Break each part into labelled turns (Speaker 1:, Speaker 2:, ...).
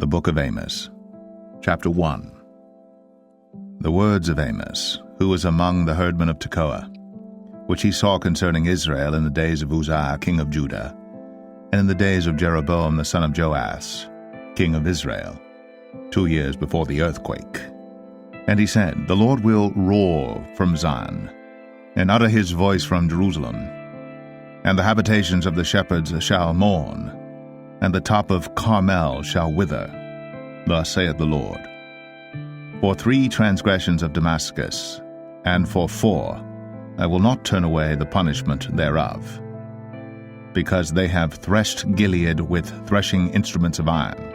Speaker 1: The Book of Amos, Chapter 1. The words of Amos, who was among the herdmen of Tekoa, which he saw concerning Israel in the days of Uzziah king of Judah, and in the days of Jeroboam the son of Joash, king of Israel, 2 years before the earthquake. And he said, The Lord will roar from Zion, and utter his voice from Jerusalem, and the habitations of the shepherds shall mourn, and the top of Carmel shall wither. Thus saith the Lord. For 3 transgressions of Damascus, and for 4, I will not turn away the punishment thereof, because they have threshed Gilead with threshing instruments of iron.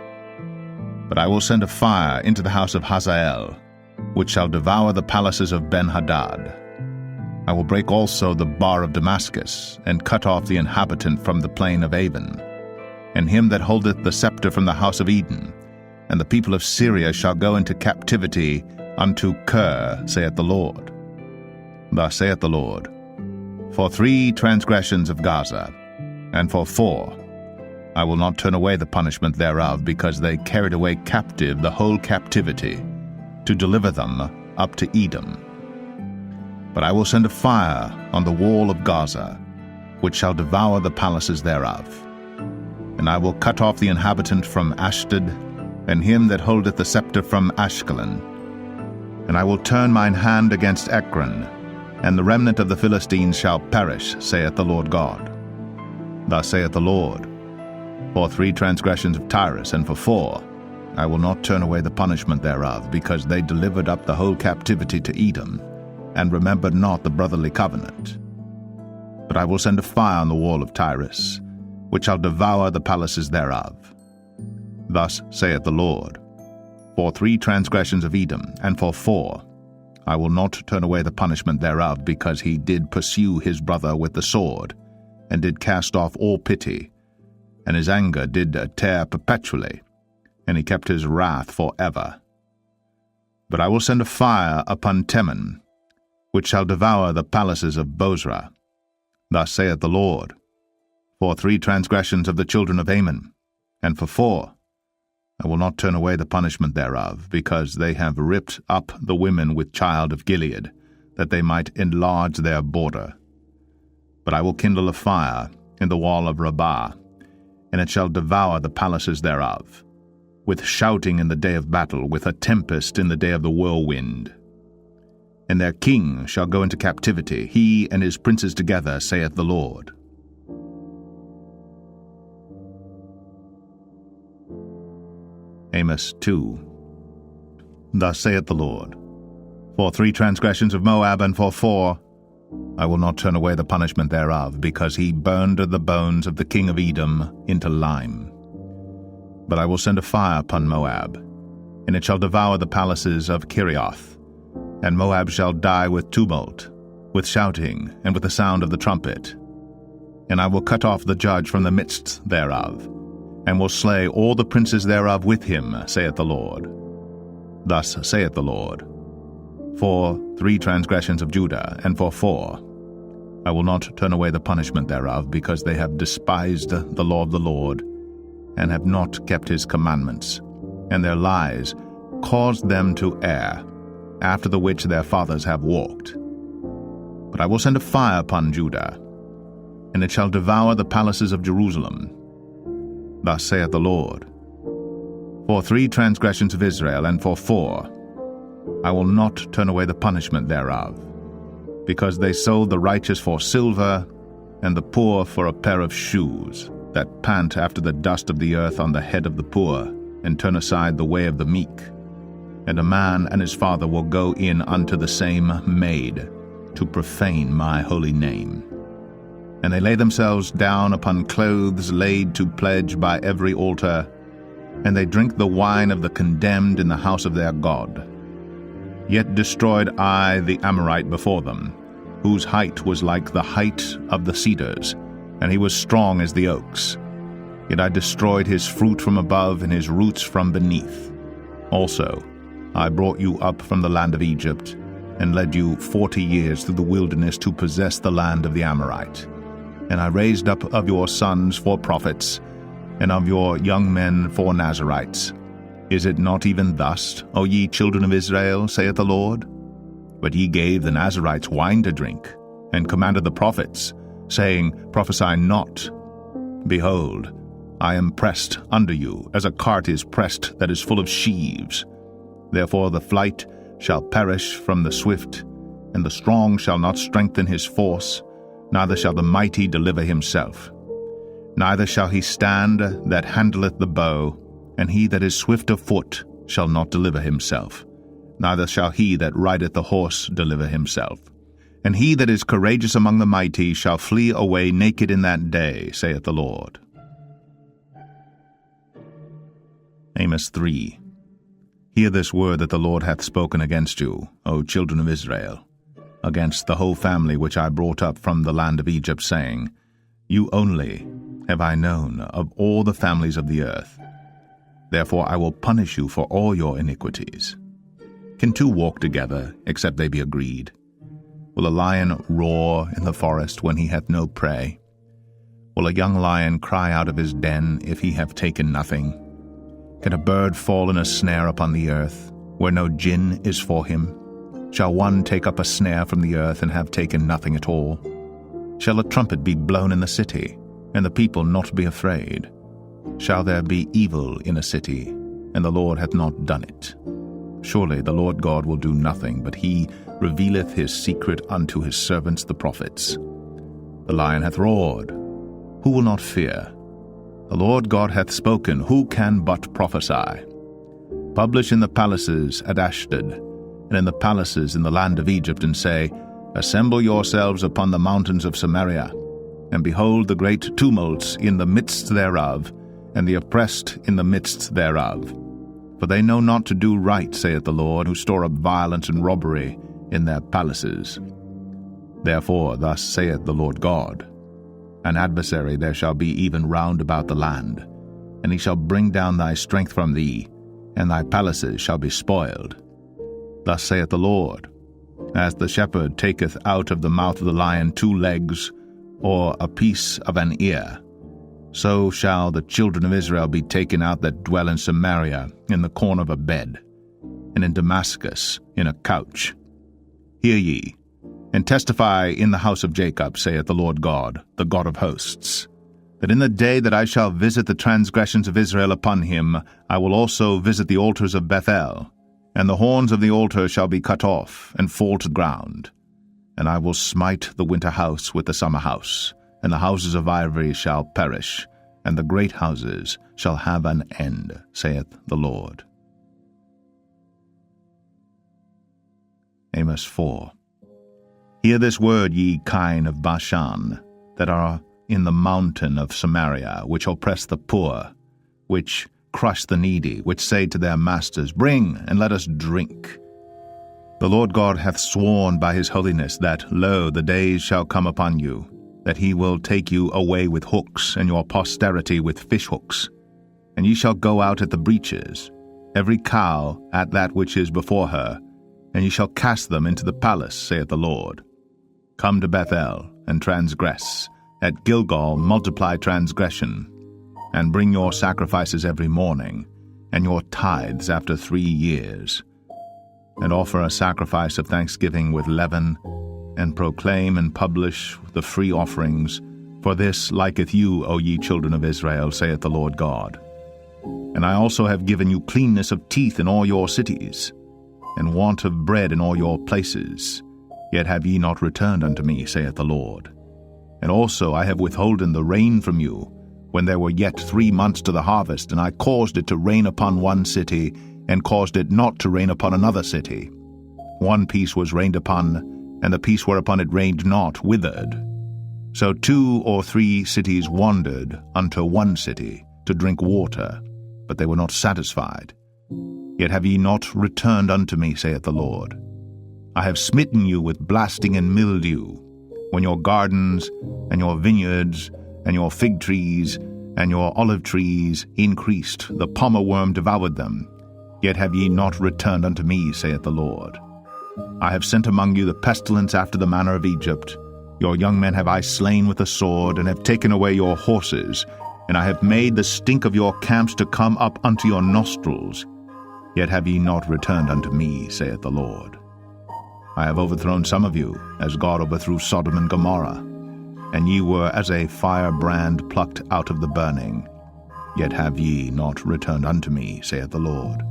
Speaker 1: But I will send a fire into the house of Hazael, which shall devour the palaces of Ben-Hadad. I will break also the bar of Damascus, and cut off the inhabitant from the plain of Avon, and him that holdeth the scepter from the house of Eden. And the people of Syria shall go into captivity unto Kir, saith the Lord. Thus saith the Lord, For 3 transgressions of Gaza, and for 4, I will not turn away the punishment thereof, because they carried away captive the whole captivity, to deliver them up to Edom. But I will send a fire on the wall of Gaza, which shall devour the palaces thereof. And I will cut off the inhabitant from Ashdod, and him that holdeth the scepter from Ashkelon. And I will turn mine hand against Ekron, and the remnant of the Philistines shall perish, saith the Lord God. Thus saith the Lord, For 3 transgressions of Tyrus, and for 4, I will not turn away the punishment thereof, because they delivered up the whole captivity to Edom, and remembered not the brotherly covenant. But I will send a fire on the wall of Tyrus, which shall devour the palaces thereof. Thus saith the Lord, For 3 transgressions of Edom, and for 4, I will not turn away the punishment thereof, because he did pursue his brother with the sword, and did cast off all pity, and his anger did tear perpetually, and he kept his wrath for ever. But I will send a fire upon Teman, which shall devour the palaces of Bozrah. Thus saith the Lord, For 3 transgressions of the children of Ammon, and for 4, I will not turn away the punishment thereof, because they have ripped up the women with child of Gilead, that they might enlarge their border. But I will kindle a fire in the wall of Rabbah, and it shall devour the palaces thereof, with shouting in the day of battle, with a tempest in the day of the whirlwind. And their king shall go into captivity, he and his princes together, saith the Lord. Amos 2. Thus saith the Lord, For 3 transgressions of Moab, and for 4, I will not turn away the punishment thereof, because he burned the bones of the king of Edom into lime. But I will send a fire upon Moab, and it shall devour the palaces of Kirioth, and Moab shall die with tumult, with shouting, and with the sound of the trumpet. And I will cut off the judge from the midst thereof, and will slay all the princes thereof with him, saith the Lord. Thus saith the Lord, For 3 transgressions of Judah, and for 4, I will not turn away the punishment thereof, because they have despised the law of the Lord, and have not kept his commandments, and their lies caused them to err, after the which their fathers have walked. But I will send a fire upon Judah, and it shall devour the palaces of Jerusalem. Thus saith the Lord, For 3 transgressions of Israel, and for 4, I will not turn away the punishment thereof, because they sold the righteous for silver, and the poor for a pair of shoes, that pant after the dust of the earth on the head of the poor, and turn aside the way of the meek. And a man and his father will go in unto the same maid, to profane my holy name. And they lay themselves down upon clothes laid to pledge by every altar, and they drink the wine of the condemned in the house of their God. Yet destroyed I the Amorite before them, whose height was like the height of the cedars, and he was strong as the oaks. Yet I destroyed his fruit from above, and his roots from beneath. Also I brought you up from the land of Egypt, and led you 40 years through the wilderness to possess the land of the Amorite. And I raised up of your sons for prophets, and of your young men for Nazirites, Is it not even thus, O ye children of Israel, saith the Lord? But ye gave the Nazarites wine to drink, and commanded the prophets, saying, Prophesy not. Behold, I am pressed under you, as a cart is pressed that is full of sheaves. Therefore the flight shall perish from the swift, and the strong shall not strengthen his force, neither shall the mighty deliver himself. Neither shall he stand that handleth the bow, and he that is swift of foot shall not deliver himself. Neither shall he that rideth the horse deliver himself. And he that is courageous among the mighty shall flee away naked in that day, saith the Lord. Amos 3. Hear this word that the Lord hath spoken against you, O children of Israel, against the whole family which I brought up from the land of Egypt, saying, You only have I known of all the families of the earth. Therefore I will punish you for all your iniquities. Can two walk together, except they be agreed? Will a lion roar in the forest when he hath no prey? Will a young lion cry out of his den if he have taken nothing? Can a bird fall in a snare upon the earth, where no gin is for him? Shall one take up a snare from the earth and have taken nothing at all? Shall a trumpet be blown in the city, and the people not be afraid? Shall there be evil in a city, and the Lord hath not done it? Surely the Lord God will do nothing, but he revealeth his secret unto his servants the prophets. The lion hath roared, who will not fear? The Lord God hath spoken, who can but prophesy? Publish in the palaces at Ashdod, and in the palaces in the land of Egypt, and say, Assemble yourselves upon the mountains of Samaria, and behold the great tumults in the midst thereof, and the oppressed in the midst thereof. For they know not to do right, saith the Lord, who store up violence and robbery in their palaces. Therefore thus saith the Lord God, An adversary there shall be even round about the land, and he shall bring down thy strength from thee, and thy palaces shall be spoiled. Thus saith the Lord, As the shepherd taketh out of the mouth of the lion 2 legs, or a piece of an ear, so shall the children of Israel be taken out that dwell in Samaria in the corner of a bed, and in Damascus in a couch. Hear ye, and testify in the house of Jacob, saith the Lord God, the God of hosts, that in the day that I shall visit the transgressions of Israel upon him, I will also visit the altars of Bethel, and the horns of the altar shall be cut off, and fall to the ground. And I will smite the winter house with the summer house, and the houses of ivory shall perish, and the great houses shall have an end, saith the Lord. Amos 4. Hear this word, ye kine of Bashan, that are in the mountain of Samaria, which oppress the poor, which crush the needy, which say to their masters, Bring, and let us drink. The Lord God hath sworn by his holiness that, lo, the days shall come upon you, that he will take you away with hooks, and your posterity with fish hooks. And ye shall go out at the breaches, every cow at that which is before her, and ye shall cast them into the palace, saith the Lord. Come to Bethel, and transgress. At Gilgal multiply transgression. And bring your sacrifices every morning, and your tithes after 3 years. And offer a sacrifice of thanksgiving with leaven, and proclaim and publish the free offerings. For this liketh you, O ye children of Israel, saith the Lord God. And I also have given you cleanness of teeth in all your cities, and want of bread in all your places. Yet have ye not returned unto me, saith the Lord. And also I have withholden the rain from you, when there were yet 3 months to the harvest, and I caused it to rain upon one city, and caused it not to rain upon another city. One piece was rained upon, and the piece whereupon it rained not withered. So 2 or 3 cities wandered unto one city to drink water, but they were not satisfied. Yet have ye not returned unto me, saith the Lord. I have smitten you with blasting and mildew, when your gardens, and your vineyards, and your fig trees, and your olive trees increased, the palmer worm devoured them. Yet have ye not returned unto me, saith the Lord. I have sent among you the pestilence after the manner of Egypt. Your young men have I slain with the sword, and have taken away your horses, and I have made the stink of your camps to come up unto your nostrils. Yet have ye not returned unto me, saith the Lord. I have overthrown some of you, as God overthrew Sodom and Gomorrah, and ye were as a firebrand plucked out of the burning. Yet have ye not returned unto me, saith the Lord.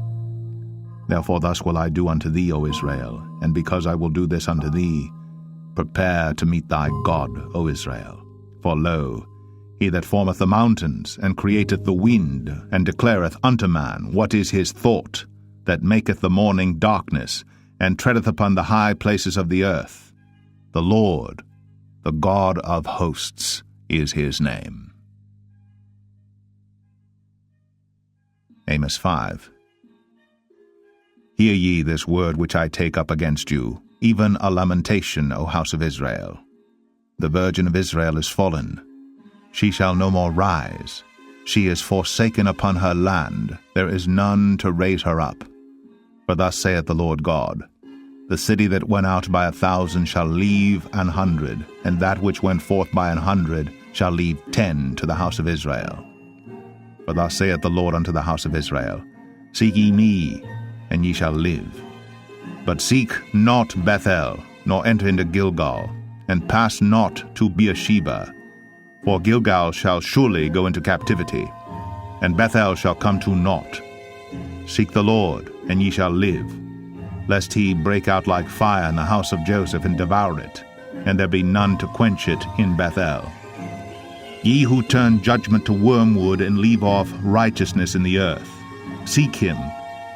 Speaker 1: Therefore thus will I do unto thee, O Israel, and because I will do this unto thee, prepare to meet thy God, O Israel. For lo, he that formeth the mountains, and createth the wind, and declareth unto man what is his thought, that maketh the morning darkness, and treadeth upon the high places of the earth. The Lord, the God of hosts, is his name. Amos 5. Hear ye this word which I take up against you, even a lamentation, O house of Israel. The virgin of Israel is fallen. She shall no more rise. She is forsaken upon her land. There is none to raise her up. For thus saith the Lord God, the city that went out by 1,000 shall leave 100, and that which went forth by 100 shall leave 10 to the house of Israel. For thus saith the Lord unto the house of Israel, Seek ye me, and ye shall live. But seek not Bethel, nor enter into Gilgal, and pass not to Beersheba. For Gilgal shall surely go into captivity, and Bethel shall come to naught. Seek the Lord, and ye shall live, lest he break out like fire in the house of Joseph, and devour it, and there be none to quench it in Bethel. Ye who turn judgment to wormwood, and leave off righteousness in the earth, seek him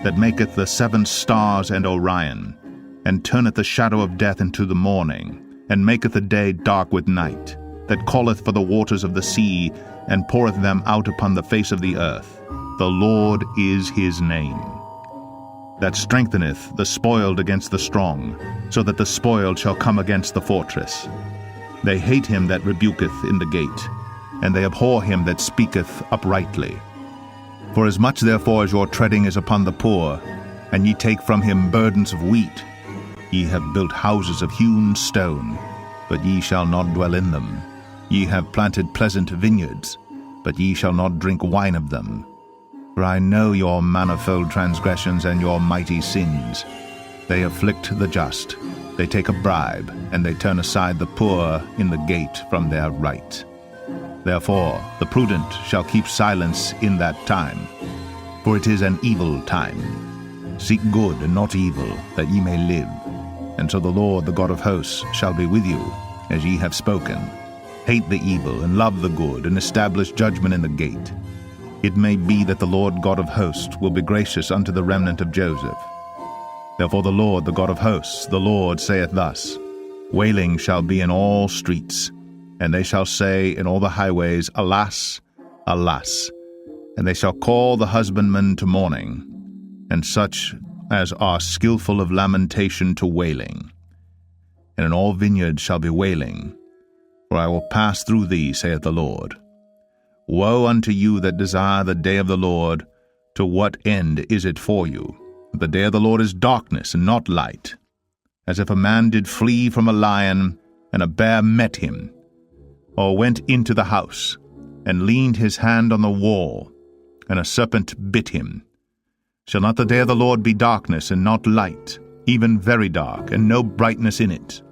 Speaker 1: that maketh the 7 stars and Orion, and turneth the shadow of death into the morning, and maketh the day dark with night, that calleth for the waters of the sea, and poureth them out upon the face of the earth. The Lord is his name. That strengtheneth the spoiled against the strong, so that the spoiled shall come against the fortress. They hate him that rebuketh in the gate, and they abhor him that speaketh uprightly. For as much therefore as your treading is upon the poor, and ye take from him burdens of wheat, ye have built houses of hewn stone, but ye shall not dwell in them. Ye have planted pleasant vineyards, but ye shall not drink wine of them. For I know your manifold transgressions and your mighty sins. They afflict the just, they take a bribe, and they turn aside the poor in the gate from their right. Therefore the prudent shall keep silence in that time, for it is an evil time. Seek good and not evil, that ye may live. And so the Lord, the God of hosts, shall be with you, as ye have spoken. Hate the evil, and love the good, and establish judgment in the gate. It may be that the Lord God of hosts will be gracious unto the remnant of Joseph. Therefore the Lord, the God of hosts, the Lord saith thus, Wailing shall be in all streets, and they shall say in all the highways, Alas, alas! And they shall call the husbandman to mourning, and such as are skillful of lamentation to wailing. And in all vineyards shall be wailing, for I will pass through thee, saith the Lord. Woe unto you that desire the day of the Lord! To what end is it for you? The day of the Lord is darkness, and not light. As if a man did flee from a lion, and a bear met him, or went into the house, and leaned his hand on the wall, and a serpent bit him. Shall not the day of the Lord be darkness, and not light, even very dark, and no brightness in it?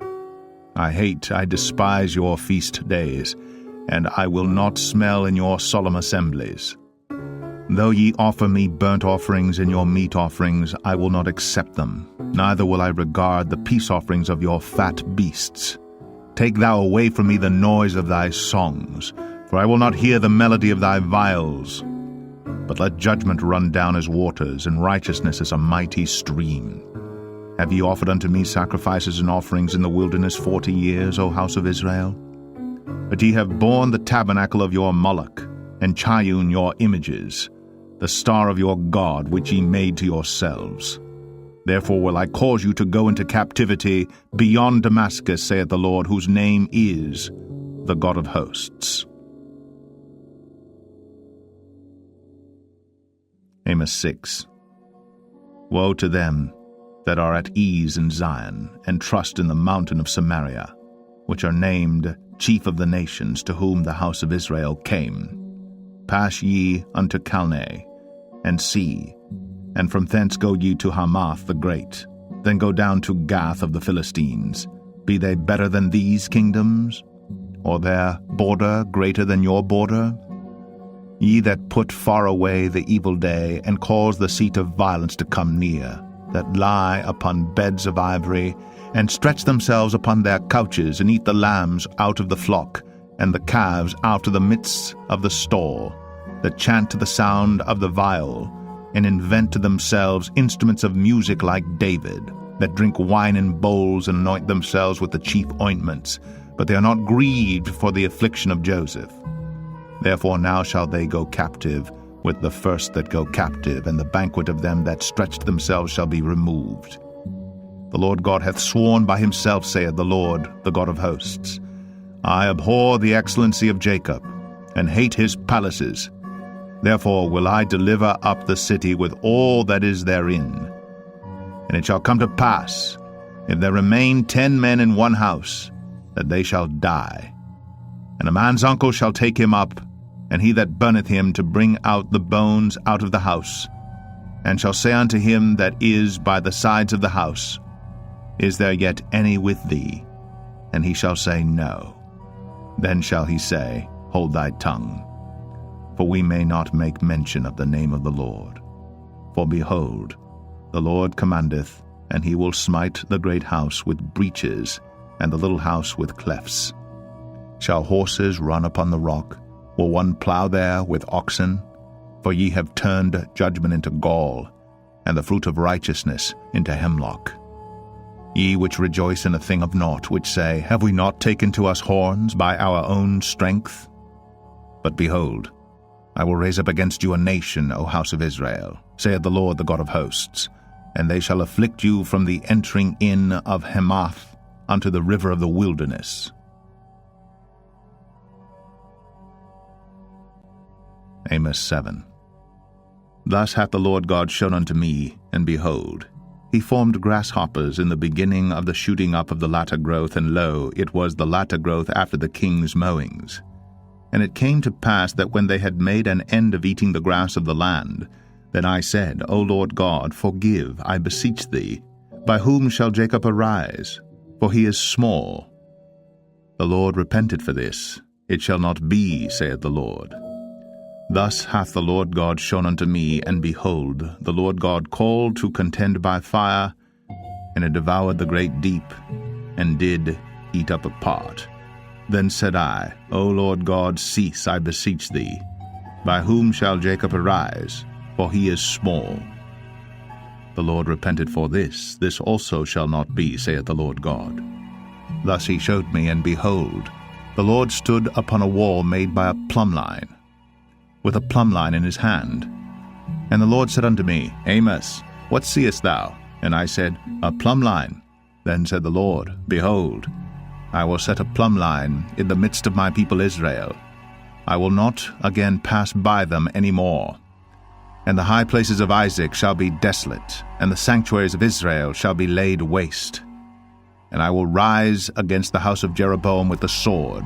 Speaker 1: I despise your feast days, and I will not smell in your solemn assemblies. Though ye offer me burnt offerings and your meat offerings, I will not accept them, neither will I regard the peace offerings of your fat beasts. Take thou away from me the noise of thy songs, for I will not hear the melody of thy viols. But let judgment run down as waters, and righteousness as a mighty stream. Have ye offered unto me sacrifices and offerings in the wilderness 40 years, O house of Israel? But ye have borne the tabernacle of your Moloch, and Chiun your images, the star of your God which ye made to yourselves. Therefore will I cause you to go into captivity beyond Damascus, saith the Lord, whose name is the God of hosts. Amos 6. Woe to them that are at ease in Zion, and trust in the mountain of Samaria, which are named chief of the nations, to whom the house of Israel came. Pass ye unto Calneh, and see, and from thence go ye to Hamath the great. Then go down to Gath of the Philistines. Be they better than these kingdoms? Or their border greater than your border? Ye that put far away the evil day, and cause the seat of violence to come near, that lie upon beds of ivory, and stretch themselves upon their couches, and eat the lambs out of the flock, and the calves out of the midst of the stall, that chant to the sound of the viol, and invent to themselves instruments of music like David, that drink wine in bowls, and anoint themselves with the chief ointments, but they are not grieved for the affliction of Joseph. Therefore now shall they go captive with the first that go captive, and the banquet of them that stretched themselves shall be removed. The Lord God hath sworn by himself, saith the Lord, the God of hosts, I abhor the excellency of Jacob, and hate his palaces. Therefore will I deliver up the city with all that is therein. And it shall come to pass, if there remain 10 men in one house, that they shall die. And a man's uncle shall take him up, and he that burneth him, to bring out the bones out of the house, and shall say unto him that is by the sides of the house, Is there yet any with thee? And he shall say, No. Then shall he say, Hold thy tongue, for we may not make mention of the name of the Lord. For behold, the Lord commandeth, and he will smite the great house with breaches, and the little house with clefts. Shall horses run upon the rock? Will one plow there with oxen? For ye have turned judgment into gall, and the fruit of righteousness into hemlock. Ye which rejoice in a thing of naught, which say, Have we not taken to us horns by our own strength? But behold, I will raise up against you a nation, O house of Israel, saith the Lord, the God of hosts, and they shall afflict you from the entering in of Hamath unto the river of the wilderness. Amos 7. Thus hath the Lord God shown unto me, and behold, he formed grasshoppers in the beginning of the shooting up of the latter growth, and lo, it was the latter growth after the king's mowings. And it came to pass that when they had made an end of eating the grass of the land, then I said, O Lord God, forgive, I beseech thee. By whom shall Jacob arise? For he is small. The Lord repented for this. It shall not be, saith the Lord. Thus hath the Lord God shown unto me, and behold, the Lord God called to contend by fire, and it devoured the great deep, and did eat up a part. Then said I, O Lord God, cease, I beseech thee. By whom shall Jacob arise? For he is small. The Lord repented for this. This also shall not be, saith the Lord God. Thus he showed me, and behold, the Lord stood upon a wall made by a plumb line, with a plumb line in his hand. And the Lord said unto me, Amos, what seest thou? And I said, A plumb line. Then said the Lord, Behold, I will set a plumb line in the midst of my people Israel. I will not again pass by them any more. And the high places of Isaac shall be desolate, and the sanctuaries of Israel shall be laid waste. And I will rise against the house of Jeroboam with the sword.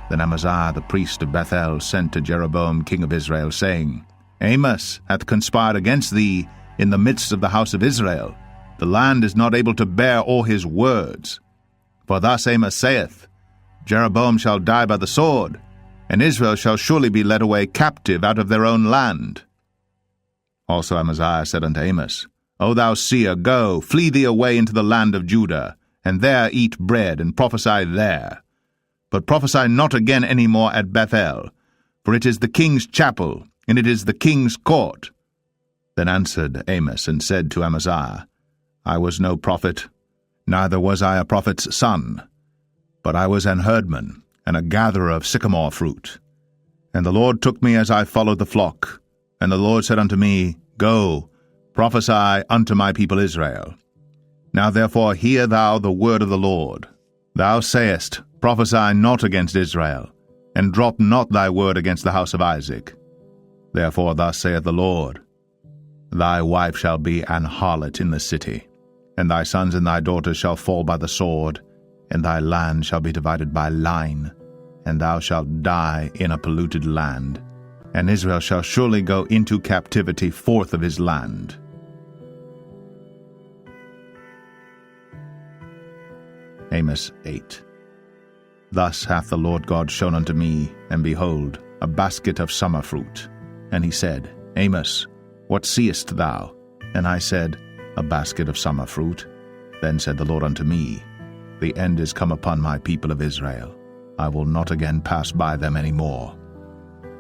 Speaker 1: Then Amaziah the priest of Bethel sent to Jeroboam king of Israel, saying, Amos hath conspired against thee in the midst of the house of Israel. The land is not able to bear all his words. For thus Amos saith, Jeroboam shall die by the sword, and Israel shall surely be led away captive out of their own land. Also Amaziah said unto Amos, O thou seer, go, flee thee away into the land of Judah, and there eat bread, and prophesy there. But prophesy not again any more at Bethel, for it is the king's chapel, and it is the king's court. Then answered Amos, and said to Amaziah, I was no prophet, neither was I a prophet's son, but I was an herdman, and a gatherer of sycamore fruit. And the Lord took me as I followed the flock. And the Lord said unto me, Go, prophesy unto my people Israel. Now therefore hear thou the word of the Lord. Thou sayest, Prophesy not against Israel, and drop not thy word against the house of Isaac. Therefore thus saith the Lord, Thy wife shall be an harlot in the city, and thy sons and thy daughters shall fall by the sword, and thy land shall be divided by line, and thou shalt die in a polluted land. and Israel shall surely go into captivity forth of his land. Amos 8. Thus hath the Lord God shown unto me, and behold, a basket of summer fruit. And he said, Amos, what seest thou? And I said, A basket of summer fruit. Then said the Lord unto me, The end is come upon my people of Israel. I will not again pass by them any more.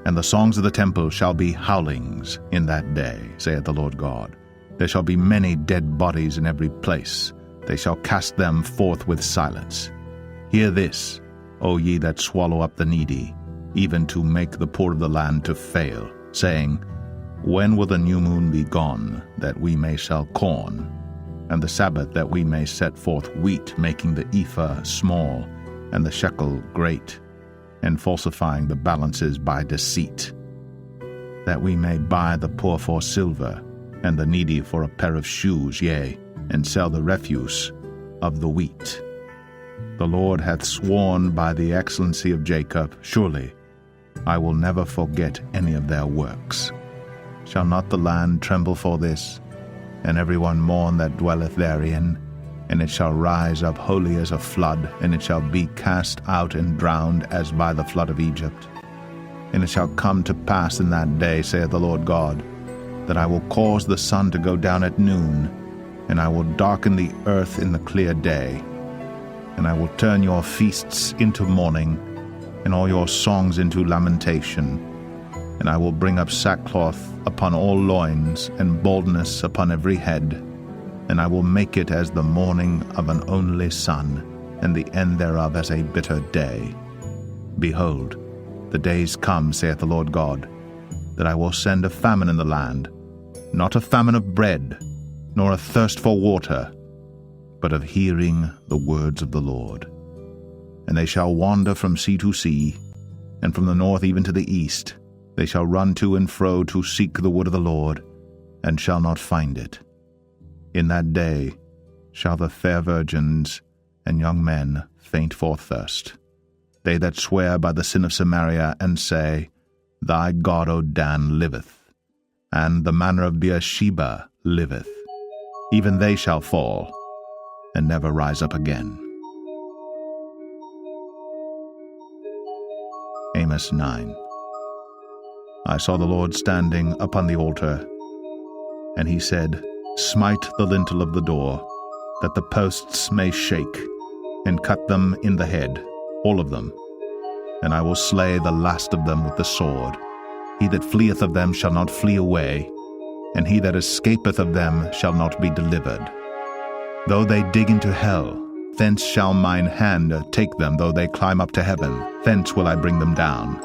Speaker 1: And the songs of the temple shall be howlings in that day, saith the Lord God. There shall be many dead bodies in every place. They shall cast them forth with silence. Hear this, O ye that swallow up the needy, even to make the poor of the land to fail, saying, When will the new moon be gone, that we may sell corn, and the Sabbath that we may set forth wheat, making the ephah small, and the shekel great, and falsifying the balances by deceit, that we may buy the poor for silver, and the needy for a pair of shoes, yea, and sell the refuse of the wheat. The Lord hath sworn by the excellency of Jacob, surely I will never forget any of their works. Shall not the land tremble for this, and every one mourn that dwelleth therein? And it shall rise up wholly as a flood, and it shall be cast out and drowned as by the flood of Egypt. And it shall come to pass in that day, saith the Lord God, that I will cause the sun to go down at noon, and I will darken the earth in the clear day. And I will turn your feasts into mourning, and all your songs into lamentation. And I will bring up sackcloth upon all loins, and baldness upon every head. And I will make it as the mourning of an only son, and the end thereof as a bitter day. Behold, the days come, saith the Lord God, that I will send a famine in the land, not a famine of bread, nor a thirst for water, but of hearing the words of the Lord. And they shall wander from sea to sea, and from the north even to the east. They shall run to and fro to seek the word of the Lord, and shall not find it. In that day shall the fair virgins and young men faint for thirst, they that swear by the sin of Samaria, and say, Thy God, O Dan, liveth, and the manner of Beersheba liveth. Even they shall fall, and never rise up again. Amos 9. I saw the Lord standing upon the altar, and he said, Smite the lintel of the door, that the posts may shake, and cut them in the head, all of them. And I will slay the last of them with the sword. He that fleeth of them shall not flee away, and he that escapeth of them shall not be delivered. Though they dig into hell, thence shall mine hand take them. Though they climb up to heaven, thence will I bring them down.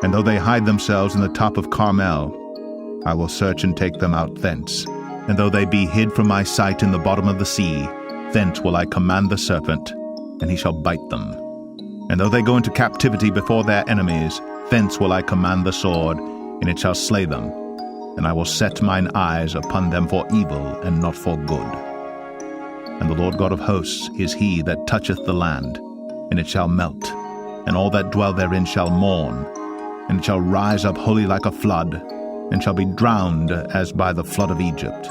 Speaker 1: And though they hide themselves in the top of Carmel, I will search and take them out thence. And though they be hid from my sight in the bottom of the sea, thence will I command the serpent, and he shall bite them. And though they go into captivity before their enemies, thence will I command the sword, and it shall slay them. And I will set mine eyes upon them for evil, and not for good. And the Lord God of hosts is he that toucheth the land, and it shall melt, and all that dwell therein shall mourn, and it shall rise up wholly like a flood, and shall be drowned as by the flood of Egypt.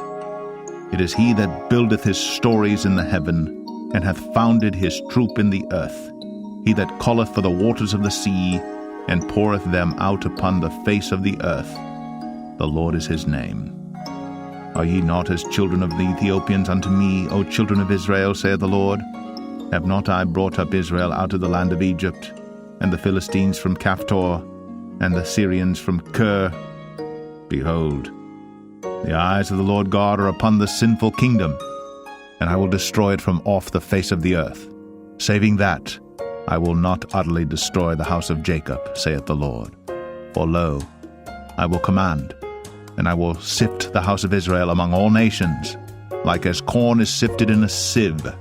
Speaker 1: It is he that buildeth his stories in the heaven, and hath founded his troop in the earth. He that calleth for the waters of the sea, and poureth them out upon the face of the earth. The Lord is his name. Are ye not as children of the Ethiopians unto me, O children of Israel, saith the Lord? Have not I brought up Israel out of the land of Egypt, and the Philistines from Caphtor, and the Syrians from Kir? Behold, the eyes of the Lord God are upon the sinful kingdom, and I will destroy it from off the face of the earth. Saving that, I will not utterly destroy the house of Jacob, saith the Lord. For lo, I will command, and I will sift the house of Israel among all nations, like as corn is sifted in a sieve.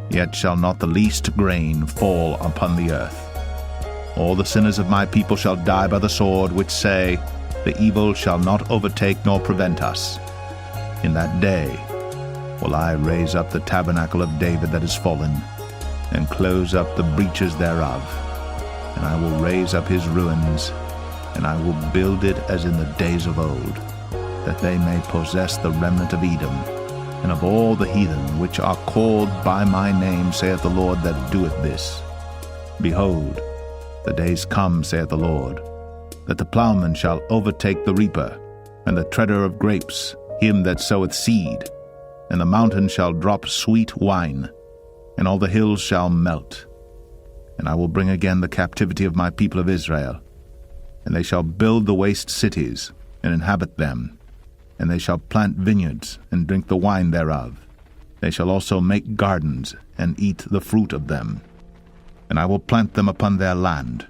Speaker 1: Yet shall not the least grain fall upon the earth. All the sinners of my people shall die by the sword, which say, The evil shall not overtake nor prevent us. In that day will I raise up the tabernacle of David that is fallen, and close up the breaches thereof. And I will raise up his ruins, and I will build it as in the days of old, that they may possess the remnant of Edom, and of all the heathen which are called by my name, saith the Lord that doeth this. Behold, the days come, saith the Lord, that the plowman shall overtake the reaper, and the treader of grapes, him that soweth seed, and the mountain shall drop sweet wine, and all the hills shall melt. And I will bring again the captivity of my people of Israel, and they shall build the waste cities, and inhabit them, and they shall plant vineyards, and drink the wine thereof. They shall also make gardens, and eat the fruit of them. And I will plant them upon their land,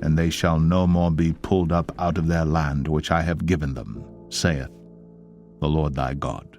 Speaker 1: and they shall no more be pulled up out of their land which I have given them, saith the Lord thy God.